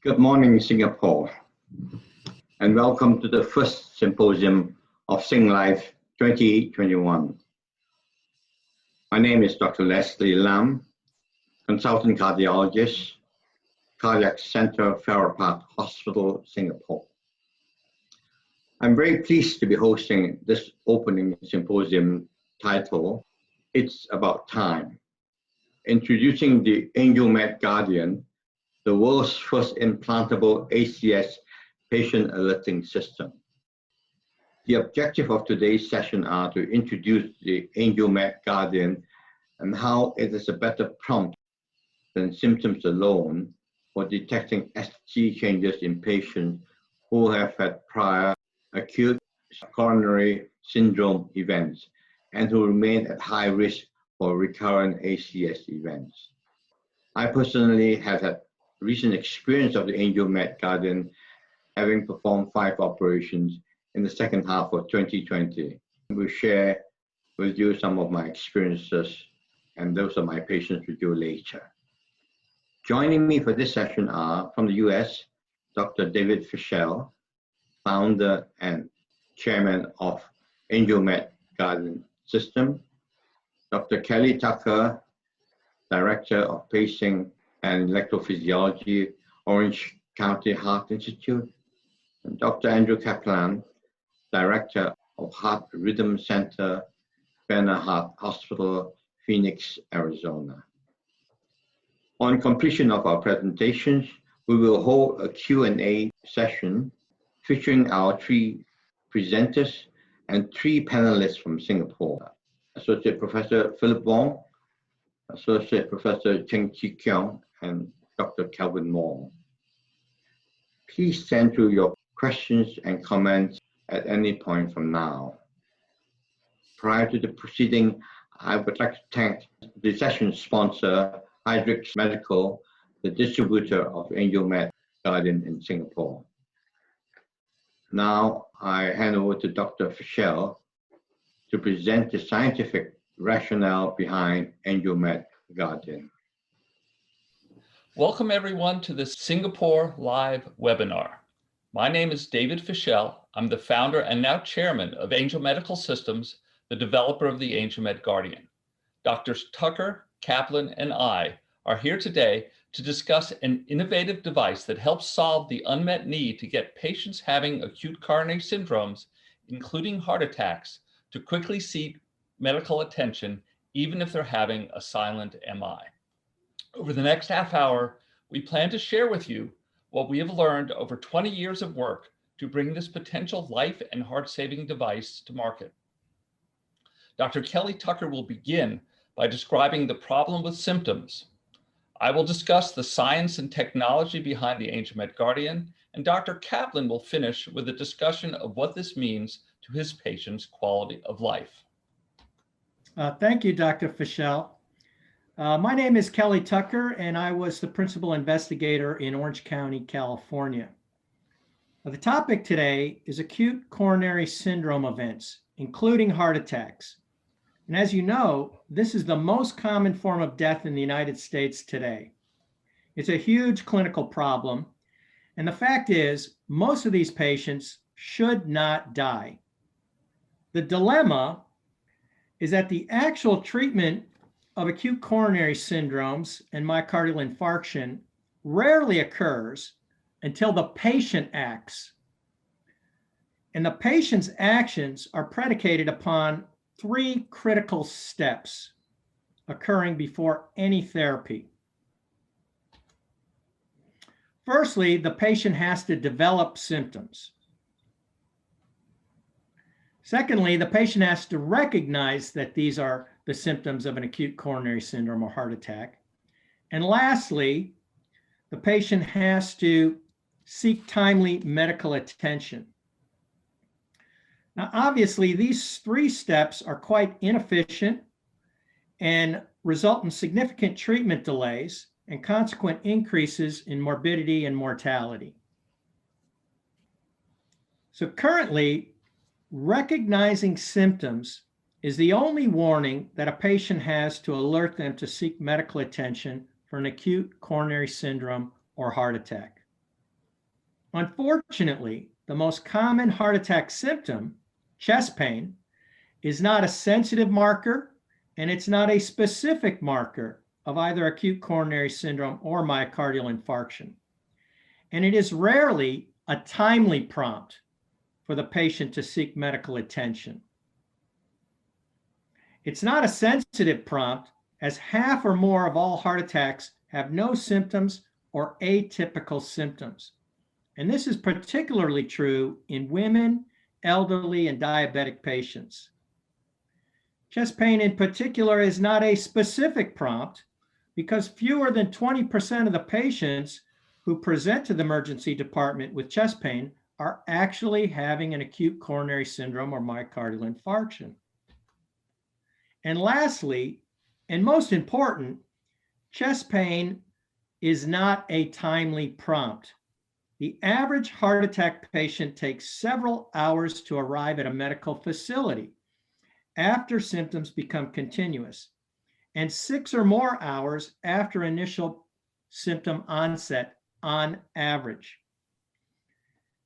Good morning, Singapore, and welcome to the first symposium of SingLIVE 2021. My name is Dr. Leslie Lam, consultant cardiologist, Cardiac Center, Farrer Park Hospital, Singapore. I'm very pleased to be hosting this opening symposium titled, It's About Time, introducing the AngelMed Guardian, the world's first implantable ACS patient alerting system. The objective of today's session are to introduce the AngelMed Guardian and how it is a better prompt than symptoms alone for detecting ST changes in patients who have had prior acute coronary syndrome events and who remain at high risk for recurrent ACS events. I personally have had recent experience of the AngelMed Guardian, having performed 5 operations in the second half of 2020. I will share with you some of my experiences, and those are my patients with you later. Joining me for this session are, from the US, Dr. David Fischell, founder and chairman of AngelMed Guardian System, Dr. Kelly Tucker, director of pacing and electrophysiology, Orange County Heart Institute, and Dr. Andrew Kaplan, director of Heart Rhythm Center, Banner Heart Hospital, Phoenix, Arizona. On completion of our presentations, we will hold a Q&A session featuring our 3 presenters and 3 panelists from Singapore: Associate Professor Philip Wong, Associate Professor Cheng Chi Kiong, and Dr. Calvin Moore. Please send through your questions and comments at any point from now. Prior to the proceeding, I would like to thank the session sponsor, Hydrix Medical, the distributor of AngelMed Guardian in Singapore. Now I hand over to Dr. Fischell to present the scientific rationale behind AngelMed Guardian. Welcome everyone to this Singapore live webinar. My name is David Fischell. I'm the founder and now chairman of Angel Medical Systems, the developer of the AngelMed Guardian. Doctors Tucker, Kaplan, and I are here today to discuss an innovative device that helps solve the unmet need to get patients having acute coronary syndromes, including heart attacks, to quickly seek medical attention, even if they're having a silent MI. Over the next half hour, we plan to share with you what we have learned over 20 years of work to bring this potential life and heart-saving device to market. Dr. Kelly Tucker will begin by describing the problem with symptoms. I will discuss the science and technology behind the AngelMed Guardian, and Dr. Kaplan will finish with a discussion of what this means to his patients' quality of life. Thank you, Dr. Fischell. My name is Kelly Tucker, and I was the principal investigator in Orange County, California. The topic today is acute coronary syndrome events, including heart attacks. And as you know, this is the most common form of death in the United States today. It's a huge clinical problem. And the fact is, most of these patients should not die. The dilemma is that the actual treatment of acute coronary syndromes and myocardial infarction rarely occurs until the patient acts. And the patient's actions are predicated upon 3 critical steps occurring before any therapy. Firstly, the patient has to develop symptoms. Secondly, the patient has to recognize that these are the symptoms of an acute coronary syndrome or heart attack. And lastly, the patient has to seek timely medical attention. Now, obviously, these 3 steps are quite inefficient and result in significant treatment delays and consequent increases in morbidity and mortality. So currently, recognizing symptoms is the only warning that a patient has to alert them to seek medical attention for an acute coronary syndrome or heart attack. Unfortunately, the most common heart attack symptom, chest pain, is not a sensitive marker, and it's not a specific marker of either acute coronary syndrome or myocardial infarction. And it is rarely a timely prompt for the patient to seek medical attention. It's not a sensitive prompt, as half or more of all heart attacks have no symptoms or atypical symptoms. And this is particularly true in women, elderly, and diabetic patients. Chest pain in particular is not a specific prompt because fewer than 20% of the patients who present to the emergency department with chest pain are actually having an acute coronary syndrome or myocardial infarction. And lastly, and most important, chest pain is not a timely prompt. The average heart attack patient takes several hours to arrive at a medical facility after symptoms become continuous, and 6 or more hours after initial symptom onset on average.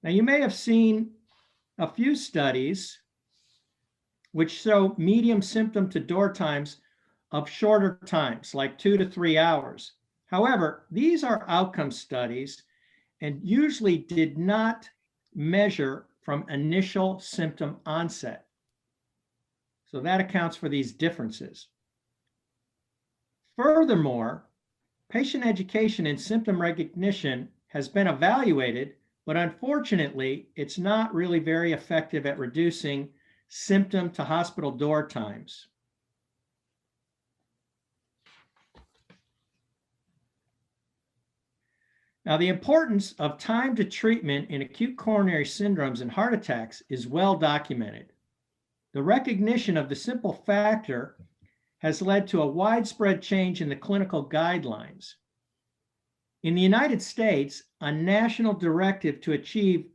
Now, you may have seen a few studies which show medium symptom to door times of shorter times, like 2 to 3 hours. However, these are outcome studies and usually did not measure from initial symptom onset. So that accounts for these differences. Furthermore, patient education and symptom recognition has been evaluated, but unfortunately, it's not really very effective at reducing symptom to hospital door times. Now, the importance of time to treatment in acute coronary syndromes and heart attacks is well documented. The recognition of the simple factor has led to a widespread change in the clinical guidelines. In the United States, a national directive to achieve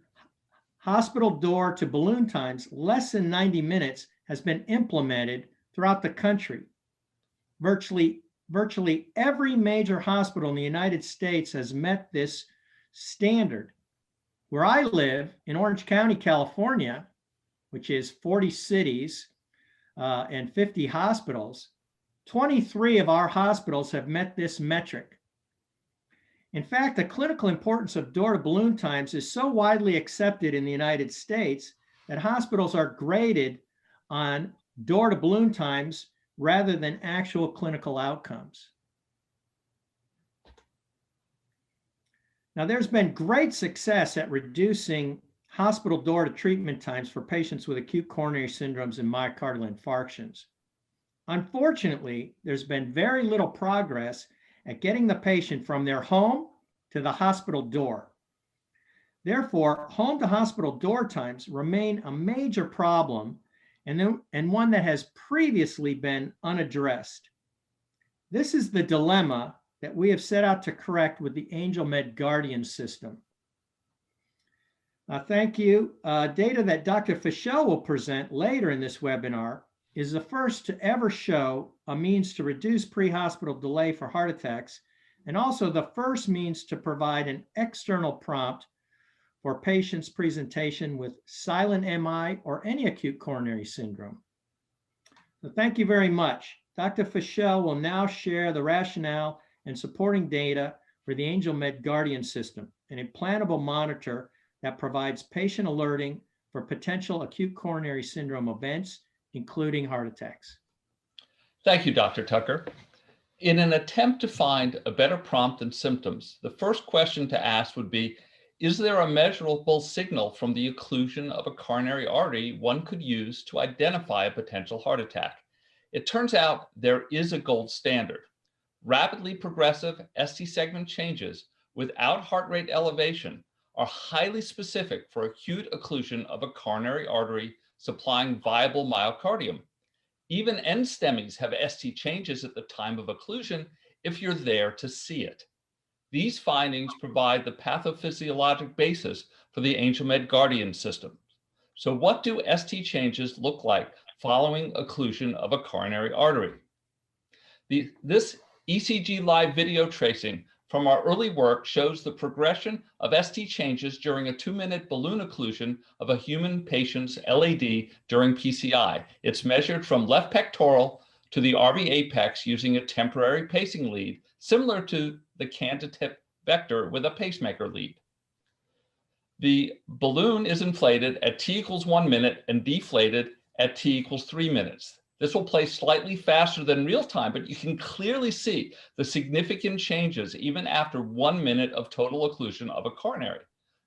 hospital door to balloon times less than 90 minutes has been implemented throughout the country. Virtually every major hospital in the United States has met this standard. Where I live in Orange County, California, which is 40 cities and 50 hospitals, 23 of our hospitals have met this metric. In fact, the clinical importance of door-to-balloon times is so widely accepted in the United States that hospitals are graded on door-to-balloon times rather than actual clinical outcomes. Now, there's been great success at reducing hospital door to treatment times for patients with acute coronary syndromes and myocardial infarctions. Unfortunately, there's been very little progress at getting the patient from their home to the hospital door. Therefore, home to hospital door times remain a major problem and one that has previously been unaddressed. This is the dilemma that we have set out to correct with the AngelMed Guardian system. Thank you. Data that Dr. Fischell will present later in this webinar is the first to ever show a means to reduce pre-hospital delay for heart attacks, and also the first means to provide an external prompt for patients' presentation with silent MI or any acute coronary syndrome. So thank you very much. Dr. Fischell will now share the rationale and supporting data for the AngelMed Guardian system, an implantable monitor that provides patient alerting for potential acute coronary syndrome events, including heart attacks. Thank you, Dr. Tucker. In an attempt to find a better prompt than symptoms, the first question to ask would be, is there a measurable signal from the occlusion of a coronary artery one could use to identify a potential heart attack? It turns out there is a gold standard. Rapidly progressive ST segment changes without heart rate elevation are highly specific for acute occlusion of a coronary artery supplying viable myocardium. Even NSTEMIs have ST changes at the time of occlusion if you're there to see it. These findings provide the pathophysiologic basis for the AngelMed Guardian system. So what do ST changes look like following occlusion of a coronary artery? This ECG live video tracing from our early work shows the progression of ST changes during a 2-minute balloon occlusion of a human patient's LAD during PCI. It's measured from left pectoral to the RV apex using a temporary pacing lead, similar to the can-to-tip vector with a pacemaker lead. The balloon is inflated at t equals 1 minute and deflated at t equals 3 minutes. This will play slightly faster than real time, but you can clearly see the significant changes even after 1 minute of total occlusion of a coronary.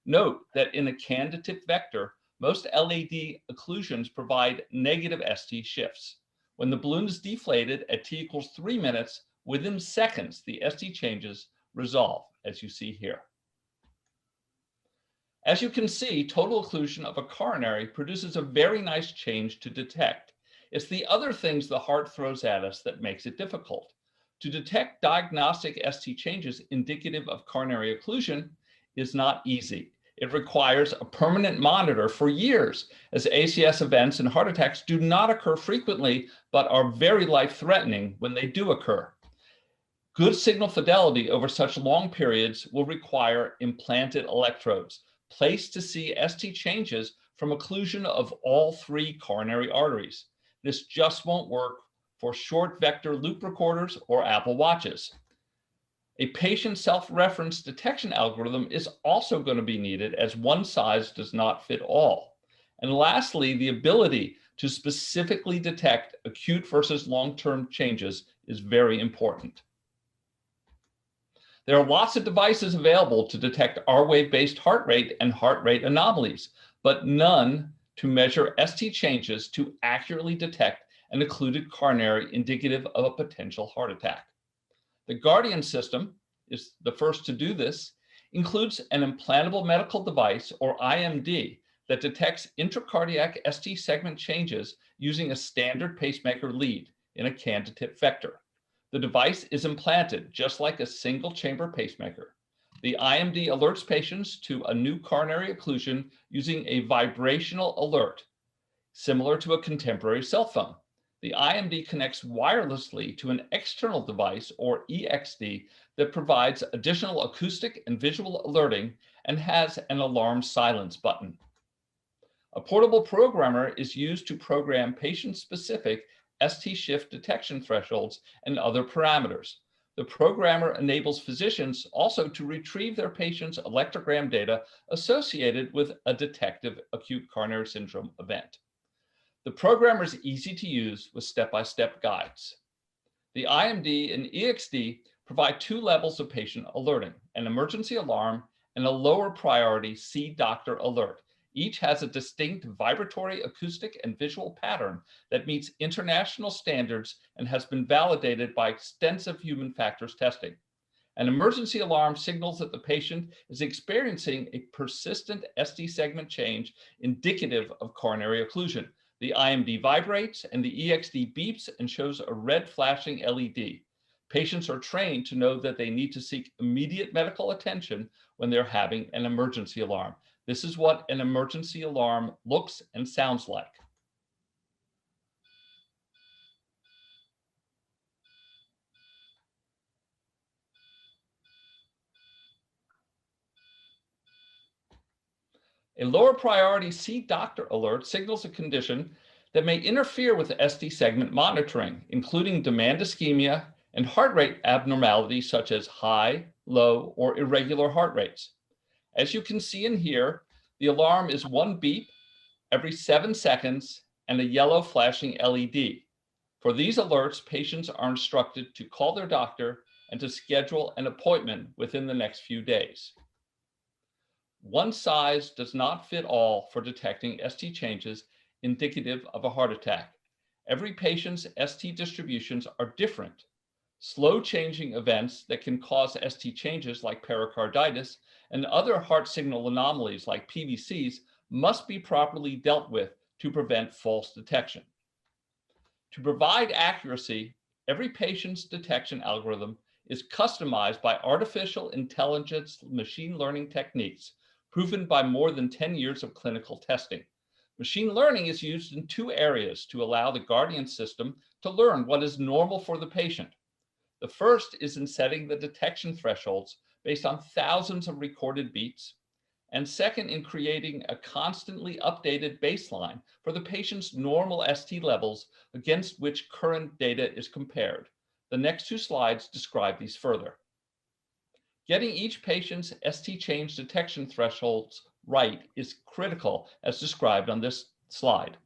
Note that in a can-to-tip vector, most LAD occlusions provide negative ST shifts. When the balloon is deflated at t equals 3 minutes, within seconds, the ST changes resolve, as you see here. As you can see, total occlusion of a coronary produces a very nice change to detect. It's the other things the heart throws at us that makes it difficult. To detect diagnostic ST changes indicative of coronary occlusion is not easy. It requires a permanent monitor for years, as ACS events and heart attacks do not occur frequently, but are very life-threatening when they do occur. Good signal fidelity over such long periods will require implanted electrodes placed to see ST changes from occlusion of all 3 coronary arteries. This just won't work for short vector loop recorders or Apple Watches. A patient self-reference detection algorithm is also going to be needed, as one size does not fit all. And lastly, the ability to specifically detect acute versus long-term changes is very important. There are lots of devices available to detect R-wave-based heart rate and heart rate anomalies, but none to measure ST changes to accurately detect an occluded coronary indicative of a potential heart attack. The Guardian system is the first to do this, includes an implantable medical device, or IMD, that detects intracardiac ST segment changes using a standard pacemaker lead in a can-to-tip vector. The device is implanted just like a single chamber pacemaker. The IMD alerts patients to a new coronary occlusion using a vibrational alert, similar to a contemporary cell phone. The IMD connects wirelessly to an external device, or EXD, that provides additional acoustic and visual alerting and has an alarm silence button. A portable programmer is used to program patient-specific ST shift detection thresholds and other parameters. The programmer enables physicians also to retrieve their patient's electrogram data associated with a detective acute coronary syndrome event. The programmer is easy to use with step-by-step guides. The IMD and EXD provide 2 levels of patient alerting, an emergency alarm and a lower priority see doctor alert. Each has a distinct vibratory, acoustic, and visual pattern that meets international standards and has been validated by extensive human factors testing. An emergency alarm signals that the patient is experiencing a persistent ST segment change indicative of coronary occlusion. The IMD vibrates and the EXD beeps and shows a red flashing LED. Patients are trained to know that they need to seek immediate medical attention when they're having an emergency alarm. This is what an emergency alarm looks and sounds like. A lower priority see doctor alert signals a condition that may interfere with ST segment monitoring, including demand ischemia and heart rate abnormalities such as high, low, or irregular heart rates. As you can see in here, the alarm is 1 beep every 7 seconds and a yellow flashing LED. For these alerts, patients are instructed to call their doctor and to schedule an appointment within the next few days. One size does not fit all for detecting ST changes indicative of a heart attack. Every patient's ST distributions are different. Slow changing events that can cause ST changes like pericarditis and other heart signal anomalies like PVCs must be properly dealt with to prevent false detection. To provide accuracy, every patient's detection algorithm is customized by artificial intelligence machine learning techniques proven by more than 10 years of clinical testing. Machine learning is used in 2 areas to allow the Guardian system to learn what is normal for the patient. The first is in setting the detection thresholds based on thousands of recorded beats, and second in creating a constantly updated baseline for the patient's normal ST levels against which current data is compared. The next two slides describe these further. Getting each patient's ST change detection thresholds right is critical, as described on this slide.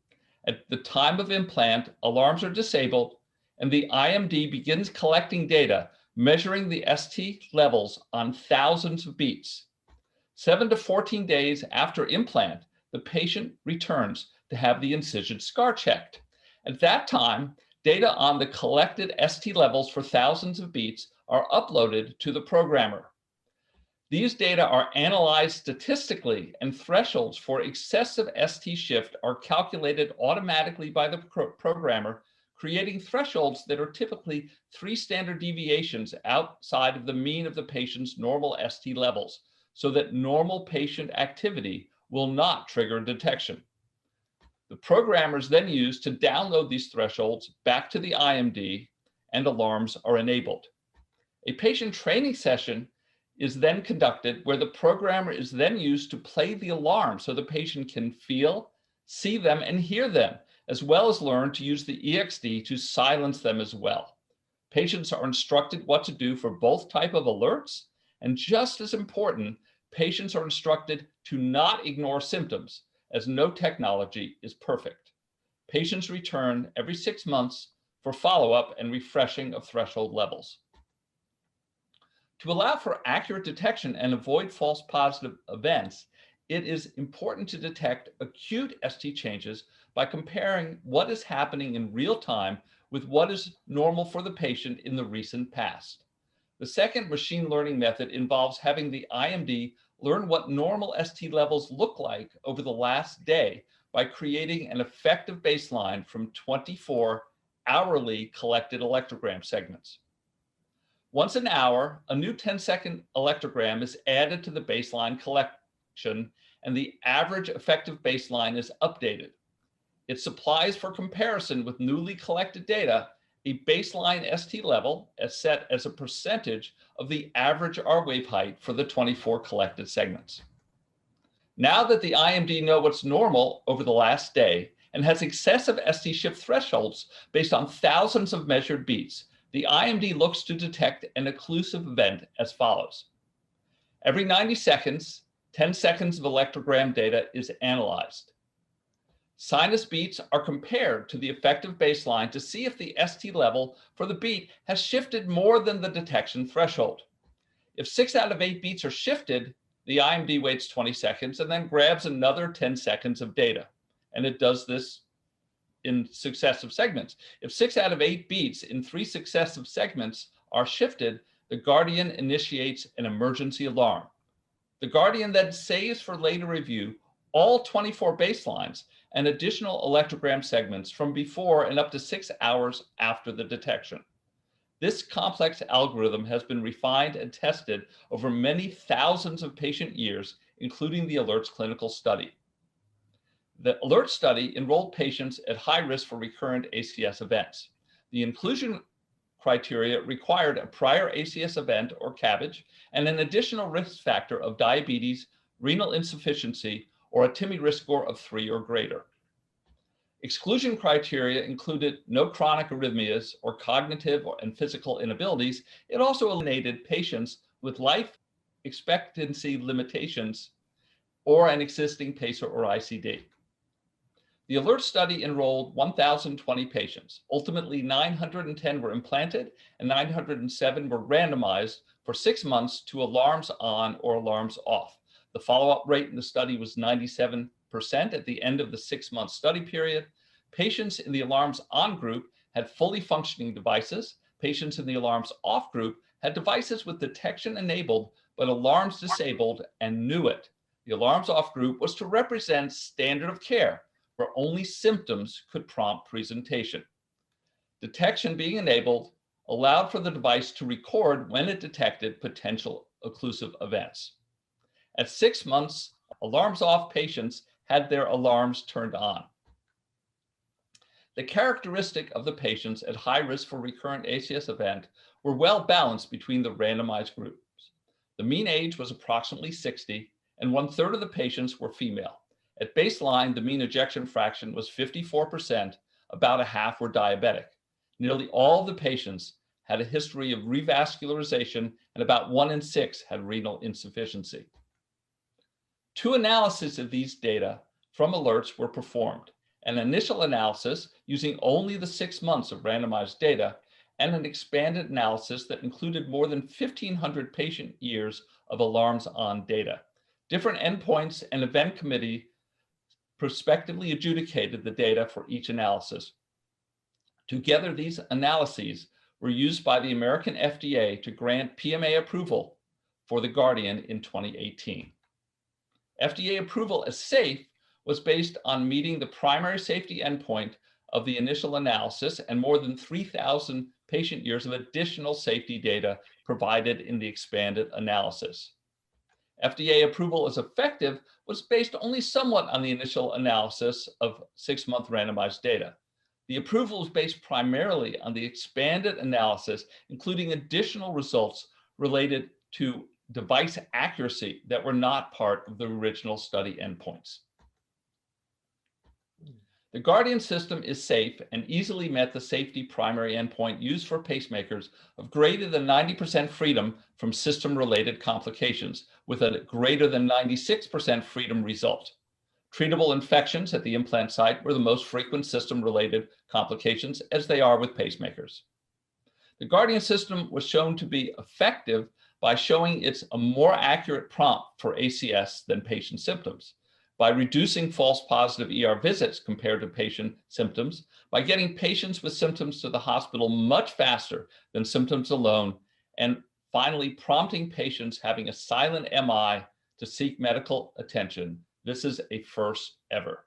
At the time of implant, alarms are disabled, and the IMD begins collecting data, measuring the ST levels on thousands of beats. 7 to 14 days after implant, the patient returns to have the incision scar checked. At that time, data on the collected ST levels for thousands of beats are uploaded to the programmer. These data are analyzed statistically, and thresholds for excessive ST shift are calculated automatically by the programmer, creating thresholds that are typically 3 standard deviations outside of the mean of the patient's normal ST levels, so that normal patient activity will not trigger detection. The programmers then use to download these thresholds back to the IMD, and alarms are enabled. A patient training session is then conducted where the programmer is then used to play the alarm so the patient can feel, see them, and hear them, as well as learn to use the EXD to silence them as well. Patients are instructed what to do for both type of alerts, and just as important, patients are instructed to not ignore symptoms, as no technology is perfect. Patients return every 6 months for follow-up and refreshing of threshold levels. To allow for accurate detection and avoid false positive events, it is important to detect acute ST changes by comparing what is happening in real time with what is normal for the patient in the recent past. The second machine learning method involves having the IMD learn what normal ST levels look like over the last day by creating an effective baseline from 24 hourly collected electrogram segments. Once an hour, a new 10-second electrogram is added to the baseline collection, and the average effective baseline is updated. It supplies for comparison with newly collected data a baseline ST level as set as a percentage of the average R wave height for the 24 collected segments. Now that the IMD know what's normal over the last day and has excessive ST shift thresholds based on thousands of measured beats, the IMD looks to detect an occlusive event as follows. Every 90 seconds, 10 seconds of electrogram data is analyzed. Sinus beats are compared to the effective baseline to see if the ST level for the beat has shifted more than the detection threshold. If 6 out of 8 beats are shifted, the IMD waits 20 seconds and then grabs another 10 seconds of data. And it does this in successive segments. If 6 out of 8 beats in 3 successive segments are shifted, the Guardian initiates an emergency alarm. The Guardian then saves for later review all 24 baselines and additional electrogram segments from before and up to 6 hours after the detection. This complex algorithm has been refined and tested over many thousands of patient years, including the ALERTS clinical study. The ALERT study enrolled patients at high risk for recurrent ACS events. The inclusion criteria required a prior ACS event or CABG and an additional risk factor of diabetes, renal insufficiency, or a TIMI risk score of 3 or greater. Exclusion criteria included no chronic arrhythmias or cognitive and physical inabilities. It also eliminated patients with life expectancy limitations or an existing PACER or ICD. The ALERT study enrolled 1,020 patients. Ultimately, 910 were implanted and 907 were randomized for 6 months to alarms on or alarms off. The follow-up rate in the study was 97% at the end of the 6-month study period. Patients in the alarms on group had fully functioning devices. Patients in the alarms off group had devices with detection enabled, but alarms disabled and knew it. The alarms off group was to represent standard of care, where only symptoms could prompt presentation. Detection being enabled allowed for the device to record when it detected potential occlusive events. At 6 months, alarms off patients had their alarms turned on. The characteristic of the patients at high risk for recurrent ACS event were well balanced between the randomized groups. The mean age was approximately 60, and 1/3 of the patients were female. At baseline, the mean ejection fraction was 54%, about a half were diabetic. Nearly all of the patients had a history of revascularization, and about 1 in 6 had renal insufficiency. 2 analyses of these data from alerts were performed: an initial analysis using only the 6 months of randomized data, and an expanded analysis that included more than 1,500 patient years of alarms on data. Different endpoints and event committee prospectively adjudicated the data for each analysis. Together, these analyses were used by the American FDA to grant PMA approval for the Guardian in 2018. FDA approval as safe was based on meeting the primary safety endpoint of the initial analysis and more than 3,000 patient years of additional safety data provided in the expanded analysis. FDA approval as effective was based only somewhat on the initial analysis of 6-month randomized data. The approval was based primarily on the expanded analysis, including additional results related to device accuracy that were not part of the original study endpoints. The Guardian system is safe and easily met the safety primary endpoint used for pacemakers of greater than 90% freedom from system-related complications, with a greater than 96% freedom result. Treatable infections at the implant site were the most frequent system-related complications, as they are with pacemakers. The Guardian system was shown to be effective by showing it's a more accurate prompt for ACS than patient symptoms, by reducing false positive ER visits compared to patient symptoms, by getting patients with symptoms to the hospital much faster than symptoms alone, and finally prompting patients having a silent MI to seek medical attention. This is a first ever.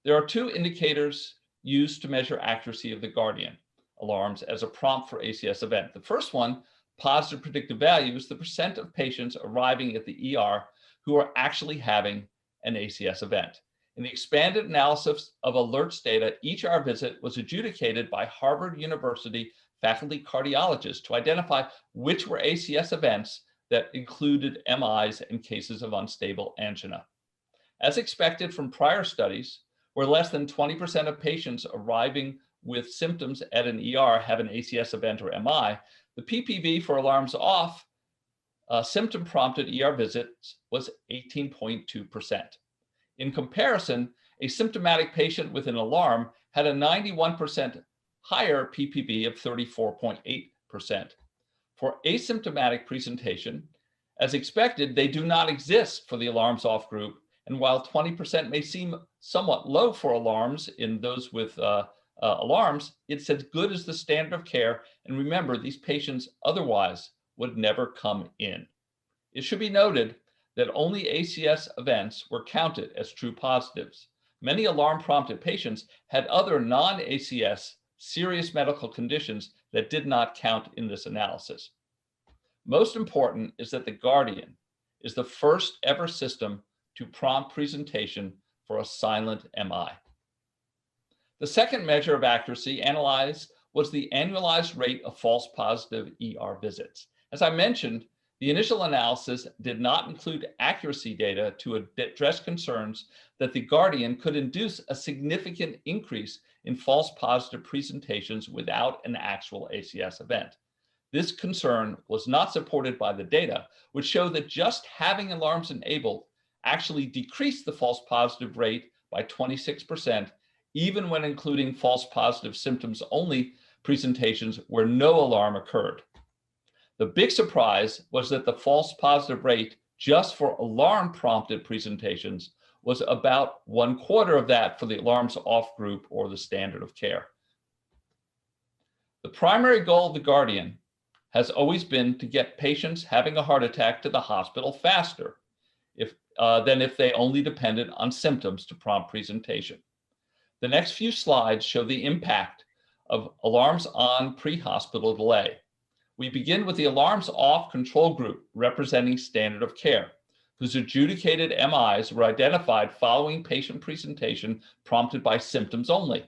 There are 2 indicators used to measure accuracy of the Guardian alarms as a prompt for ACS event. The first one, positive predictive value, is the percent of patients arriving at the ER who are actually having an ACS event. In the expanded analysis of alerts data, each ER visit was adjudicated by Harvard University faculty cardiologists to identify which were ACS events that included MIs and cases of unstable angina. As expected from prior studies, where less than 20% of patients arriving with symptoms at an ER have an ACS event or MI, the PPV for alarms off symptom-prompted ER visits was 18.2%. In comparison, a symptomatic patient with an alarm had a 91% higher PPV of 34.8%. For asymptomatic presentation, as expected, they do not exist for the alarms off group. And while 20% may seem somewhat low for alarms in those with alarms, it's as good as the standard of care. And remember, these patients otherwise would never come in. It should be noted that only ACS events were counted as true positives. Many alarm-prompted patients had other non-ACS serious medical conditions that did not count in this analysis. Most important is that the Guardian is the first ever system to prompt presentation for a silent MI. The second measure of accuracy analyzed was the annualized rate of false positive ER visits. As I mentioned, the initial analysis did not include accuracy data to address concerns that the Guardian could induce a significant increase in false positive presentations without an actual ACS event. This concern was not supported by the data, which showed that just having alarms enabled actually decreased the false positive rate by 26%, even when including false positive symptoms only presentations where no alarm occurred. The big surprise was that the false positive rate just for alarm prompted presentations was about 1/4 of that for the alarms off group or the standard of care. The primary goal of the Guardian has always been to get patients having a heart attack to the hospital faster than if they only depended on symptoms to prompt presentation. The next few slides show the impact of alarms on pre-hospital delay. We begin with the alarms off control group representing standard of care, whose adjudicated MIs were identified following patient presentation prompted by symptoms only.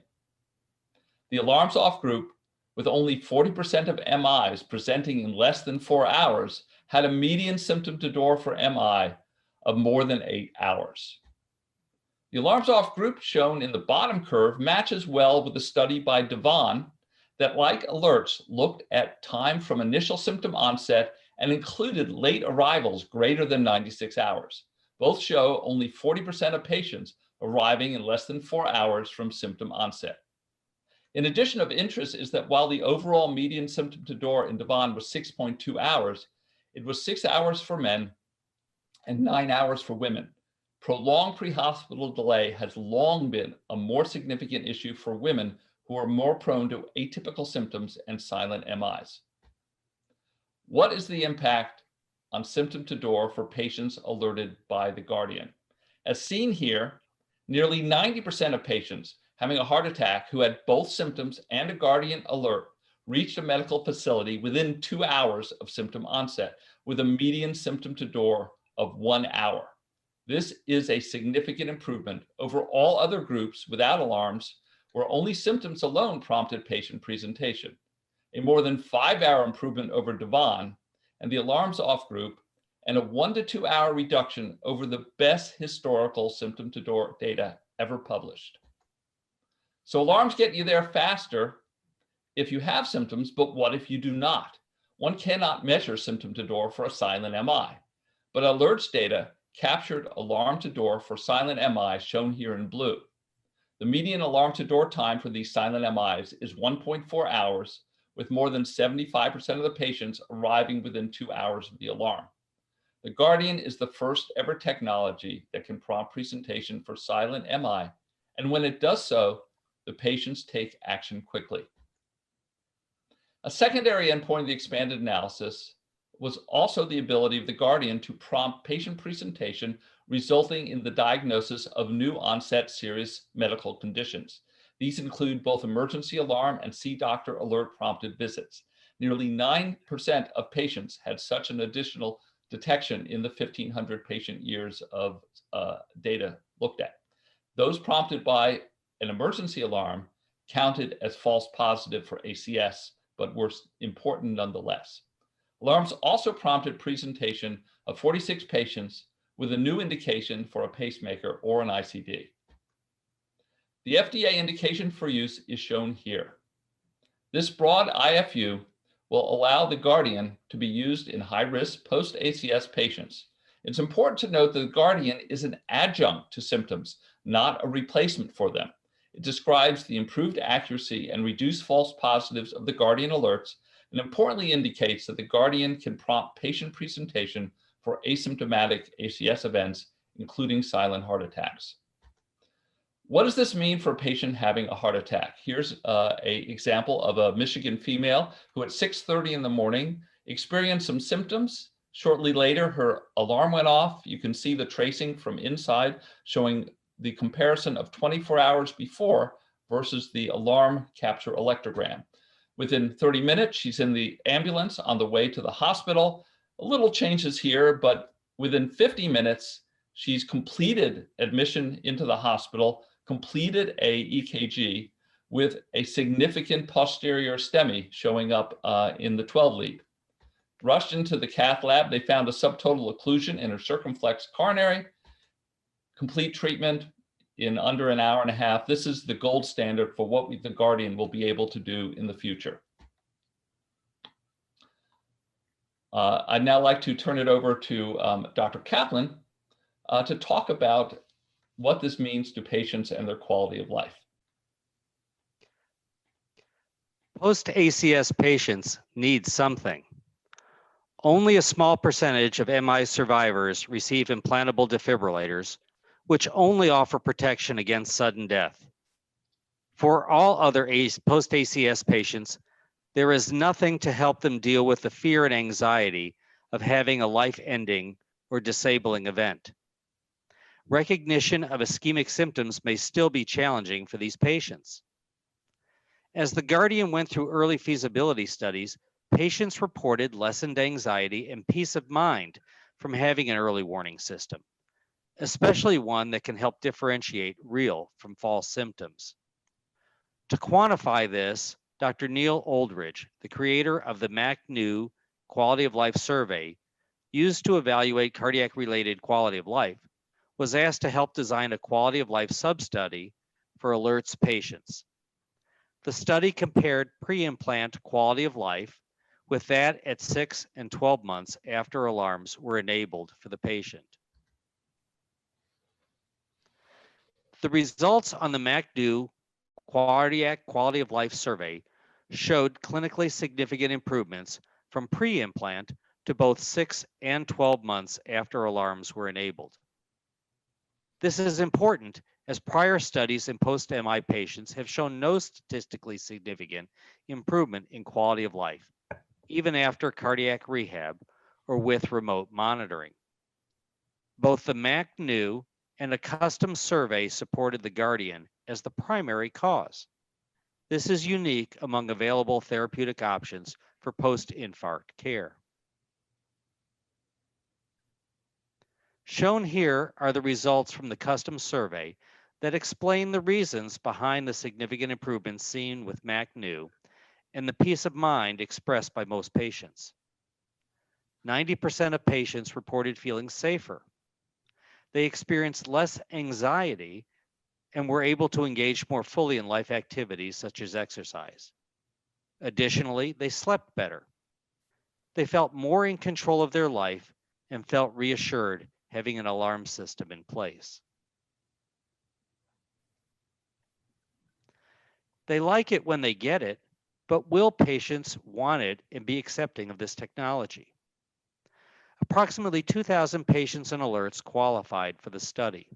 The alarms off group with only 40% of MIs presenting in less than 4 hours, had a median symptom to door for MI of more than 8 hours. The alarms off group shown in the bottom curve matches well with the study by Devon that, like alerts, looked at time from initial symptom onset and included late arrivals greater than 96 hours. Both show only 40% of patients arriving in less than 4 hours from symptom onset. In addition, of interest is that while the overall median symptom to door in Devon was 6.2 hours, it was 6 hours for men and 9 hours for women. Prolonged pre-hospital delay has long been a more significant issue for women who are more prone to atypical symptoms and silent MIs. What is the impact on symptom to door for patients alerted by the Guardian? As seen here, nearly 90% of patients having a heart attack who had both symptoms and a Guardian alert reached a medical facility within 2 hours of symptom onset, with a median symptom to door of 1 hour. This is a significant improvement over all other groups without alarms, where only symptoms alone prompted patient presentation. A more than 5-hour improvement over Devon and the alarms off group, and a 1 to 2 hour reduction over the best historical symptom to door data ever published. So alarms get you there faster if you have symptoms, but what if you do not? One cannot measure symptom to door for a silent MI, but alerts data captured alarm to door for silent MI shown here in blue. The median alarm to door time for these silent MIs is 1.4 hours, with more than 75% of the patients arriving within 2 hours of the alarm. The Guardian is the first ever technology that can prompt presentation for silent MI, and when it does so, the patients take action quickly. A secondary endpoint of the expanded analysis was also the ability of the Guardian to prompt patient presentation, resulting in the diagnosis of new onset serious medical conditions. These include both emergency alarm and see doctor alert prompted visits. Nearly 9% of patients had such an additional detection in the 1,500 patient years of data looked at. Those prompted by an emergency alarm counted as false positive for ACS, but were important nonetheless. Alarms also prompted presentation of 46 patients with a new indication for a pacemaker or an ICD. The FDA indication for use is shown here. This broad IFU will allow the Guardian to be used in high-risk post-ACS patients. It's important to note that the Guardian is an adjunct to symptoms, not a replacement for them. It describes the improved accuracy and reduced false positives of the Guardian alerts, and importantly indicates that the Guardian can prompt patient presentation for asymptomatic ACS events, including silent heart attacks. What does this mean for a patient having a heart attack? Here's an example of a Michigan female who at 6:30 in the morning experienced some symptoms. Shortly later, her alarm went off. You can see the tracing from inside showing the comparison of 24 hours before versus the alarm capture electrogram. Within 30 minutes, she's in the ambulance on the way to the hospital. A little changes here, but within 50 minutes, she's completed admission into the hospital, completed a EKG with a significant posterior STEMI showing up in the 12 lead. Rushed into the cath lab, they found a subtotal occlusion in her circumflex coronary. Complete treatment in under an hour and a half. This is the gold standard for what the Guardian will be able to do in the future. I'd now like to turn it over to Dr. Kaplan to talk about what this means to patients and their quality of life. Post-ACS patients need something. Only a small percentage of MI survivors receive implantable defibrillators, which only offer protection against sudden death. For all other post-ACS patients, there is nothing to help them deal with the fear and anxiety of having a life-ending or disabling event. Recognition of ischemic symptoms may still be challenging for these patients. As the Guardian went through early feasibility studies, patients reported lessened anxiety and peace of mind from having an early warning system, especially one that can help differentiate real from false symptoms. To quantify this, Dr. Neil Oldridge, the creator of the MACNU Quality of Life Survey, used to evaluate cardiac-related quality of life, was asked to help design a quality of life sub-study for ALERT's patients. The study compared pre-implant quality of life with that at 6 and 12 months after alarms were enabled for the patient. The results on the MACNU Cardiac Quality of Life Survey showed clinically significant improvements from pre-implant to both 6 and 12 months after alarms were enabled. This is important as prior studies in post-MI patients have shown no statistically significant improvement in quality of life, even after cardiac rehab or with remote monitoring. Both the MACNU and a custom survey supported the Guardian as the primary cause. This is unique among available therapeutic options for post-infarct care. Shown here are the results from the custom survey that explain the reasons behind the significant improvements seen with MACNU and the peace of mind expressed by most patients. 90% of patients reported feeling safer. They experienced less anxiety and were able to engage more fully in life activities such as exercise. Additionally, they slept better. They felt more in control of their life and felt reassured having an alarm system in place. They like it when they get it, but will patients want it and be accepting of this technology? Approximately 2,000 patients and alerts qualified for the study.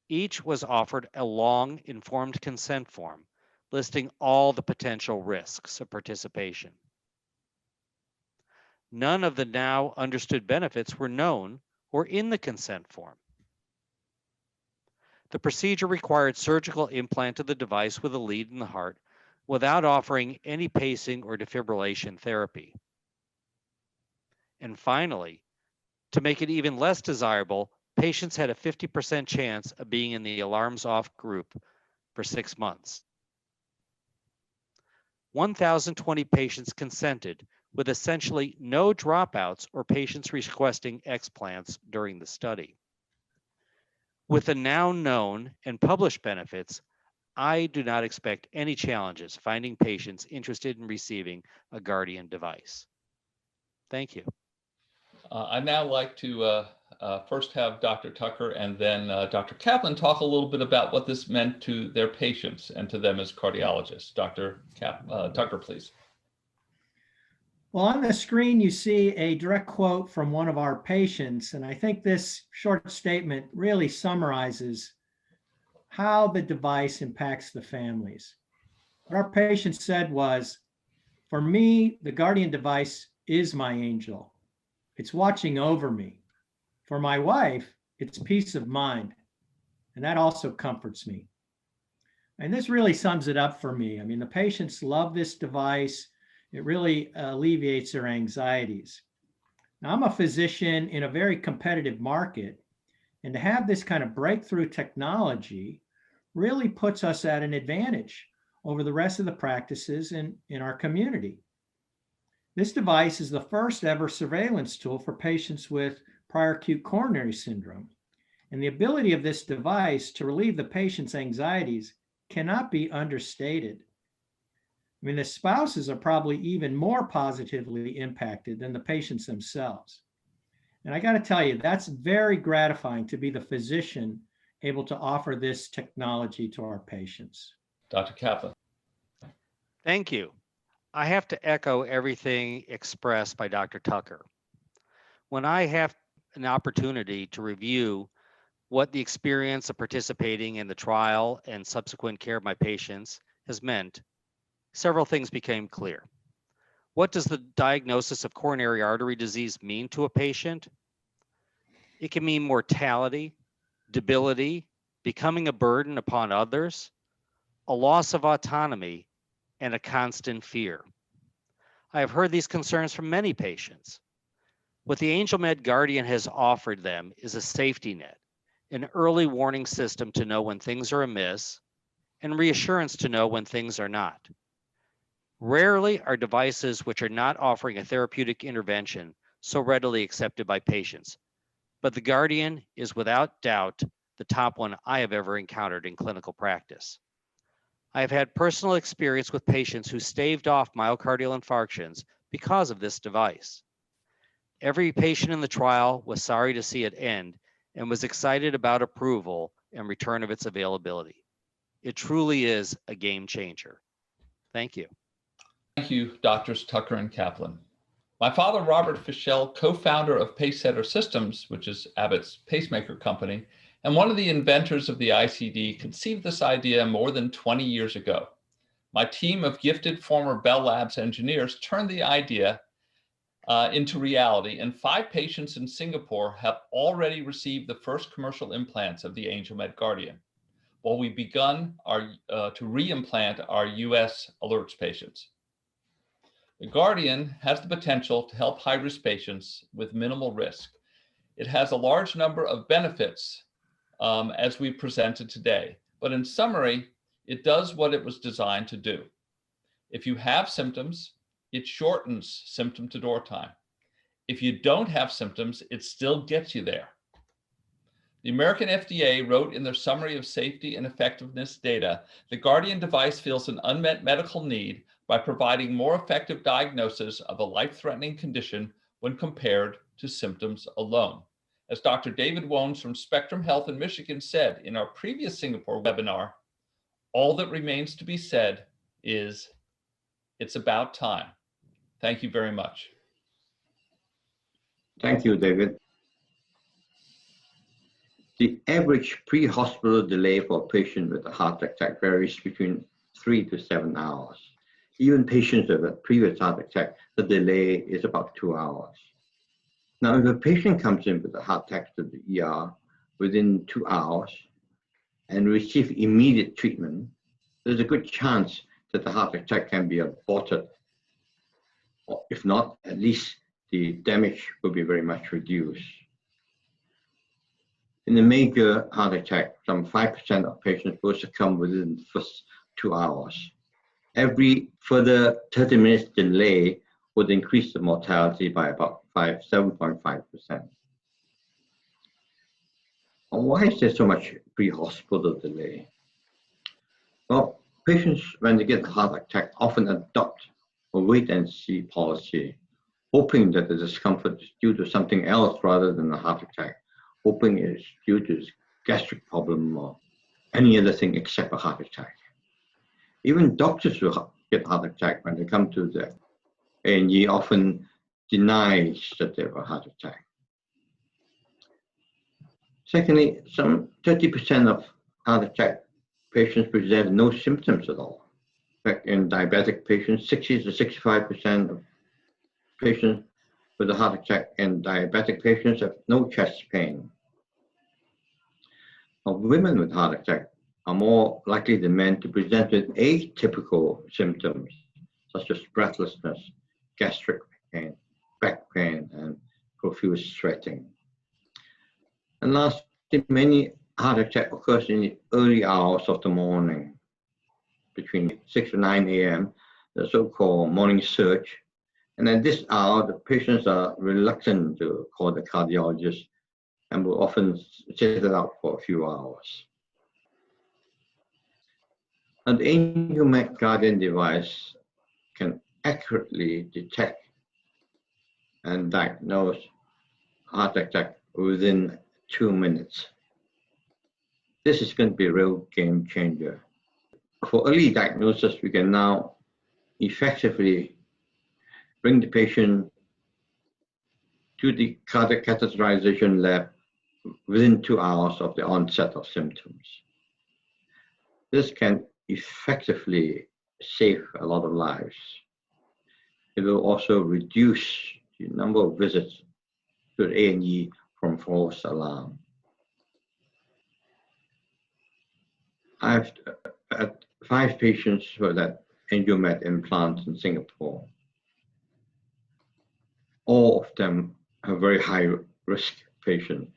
Each was offered a long, informed consent form listing all the potential risks of participation. None of the now understood benefits were known or in the consent form. The procedure required surgical implant of the device with a lead in the heart without offering any pacing or defibrillation therapy. And finally, to make it even less desirable, patients had a 50% chance of being in the alarms off group for 6 months. 1,020 patients consented, with essentially no dropouts or patients requesting explants during the study. With the now known and published benefits, I do not expect any challenges finding patients interested in receiving a Guardian device. Thank you. I'd now like to first have Dr. Tucker and then Dr. Kaplan talk a little bit about what this meant to their patients and to them as cardiologists. Dr. Tucker, please. Well, on the screen, you see a direct quote from one of our patients, and I think this short statement really summarizes how the device impacts the families. What our patient said was, "For me, the Guardian device is my angel. It's watching over me. For my wife, it's peace of mind, and that also comforts me." And this really sums it up for me. I mean, the patients love this device. It really alleviates their anxieties. Now, I'm a physician in a very competitive market, and to have this kind of breakthrough technology really puts us at an advantage over the rest of the practices in our community. This device is the first ever surveillance tool for patients with prior acute coronary syndrome, and the ability of this device to relieve the patient's anxieties cannot be understated. I mean, the spouses are probably even more positively impacted than the patients themselves. And I got to tell you, that's very gratifying to be the physician able to offer this technology to our patients. Dr. Kaplan. Thank you. I have to echo everything expressed by Dr. Tucker. When I have an opportunity to review what the experience of participating in the trial and subsequent care of my patients has meant, several things became clear. What does the diagnosis of coronary artery disease mean to a patient? It can mean mortality, debility, becoming a burden upon others, a loss of autonomy, and a constant fear. I have heard these concerns from many patients. What the AngelMed Guardian has offered them is a safety net, an early warning system to know when things are amiss, and reassurance to know when things are not. Rarely are devices which are not offering a therapeutic intervention so readily accepted by patients, but the Guardian is without doubt the top one I have ever encountered in clinical practice. I have had personal experience with patients who staved off myocardial infarctions because of this device. Every patient in the trial was sorry to see it end and was excited about approval and return of its availability. It truly is a game changer. Thank you. Thank you, Doctors Tucker and Kaplan. My father, Robert Fischell, co-founder of Pacesetter Systems, which is Abbott's pacemaker company, and one of the inventors of the ICD, conceived this idea more than 20 years ago. My team of gifted former Bell Labs engineers turned the idea into reality, and 5 patients in Singapore have already received the first commercial implants of the AngelMed Guardian, while we've begun to re-implant our US alerts patients. The Guardian has the potential to help high-risk patients with minimal risk. It has a large number of benefits as we presented today, but in summary, it does what it was designed to do. If you have symptoms, it shortens symptom to door time. If you don't have symptoms, it still gets you there. The American FDA wrote in their summary of safety and effectiveness data, the Guardian device fills an unmet medical need by providing more effective diagnosis of a life-threatening condition when compared to symptoms alone. As Dr. David Wones from Spectrum Health in Michigan said in our previous Singapore webinar, all that remains to be said is, it's about time. Thank you very much. Thank you, David. The average pre-hospital delay for a patient with a heart attack varies between 3 to 7 hours. Even patients with a previous heart attack, the delay is about 2 hours. Now, if a patient comes in with a heart attack to the ER within 2 hours and receives immediate treatment, there's a good chance that the heart attack can be aborted. Or if not, at least the damage will be very much reduced. In a major heart attack, some 5% of patients will succumb within the first 2 hours. Every further 30 minutes delay would increase the mortality by about 7.5%. Why is there so much pre-hospital delay? Well, patients, when they get a heart attack, often adopt a wait-and-see policy, hoping that the discomfort is due to something else rather than a heart attack, hoping it's due to gastric problem or any other thing except a heart attack. Even doctors who get heart attack when they come to the A&E often denies that they have a heart attack. Secondly, some 30% of heart attack patients present no symptoms at all. In fact, in diabetic patients, 60 to 65% of patients with a heart attack in diabetic patients have no chest pain. Now, women with heart attack are more likely than men to present with atypical symptoms such as breathlessness, gastric pain, back pain, and profuse sweating. And lastly, many heart attack occurs in the early hours of the morning, between 6 to 9 a.m., the so-called morning surge. And at this hour, the patients are reluctant to call the cardiologist and will often sit it out for a few hours. An AngelMed Guardian device can accurately detect and diagnose heart attack within 2 minutes. This is going to be a real game changer. For early diagnosis, we can now effectively bring the patient to the cardiac catheterization lab within 2 hours of the onset of symptoms. This can effectively save a lot of lives. It will also reduce the number of visits to the A&E from false alarm. I've had 5 patients for that AngelMed implant in Singapore. All of them are very high risk patients,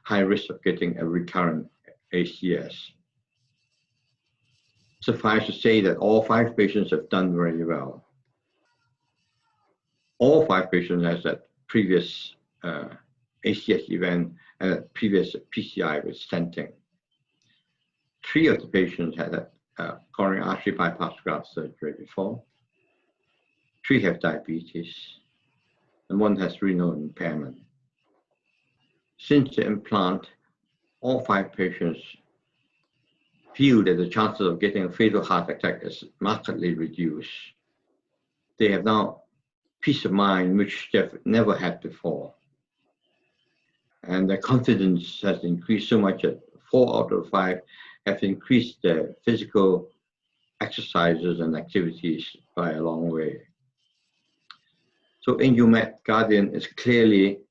high risk of getting a recurrent ACS. Suffice to say that all 5 patients have done very well. All 5 patients has that previous ACS event and a previous PCI with stenting. 3 of the patients had a coronary artery bypass graft surgery before. 3 have diabetes, and 1 has renal impairment. Since the implant, all 5 patients feel that the chances of getting a fatal heart attack is markedly reduced. They have now peace of mind, which they've never had before. And their confidence has increased so much that 4 out of 5 have increased their physical exercises and activities by a long way. So AngelMed Guardian is clearly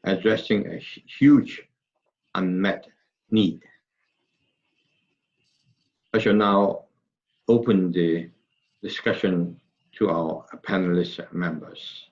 addressing a huge unmet need. I shall now open the discussion to our panelist members.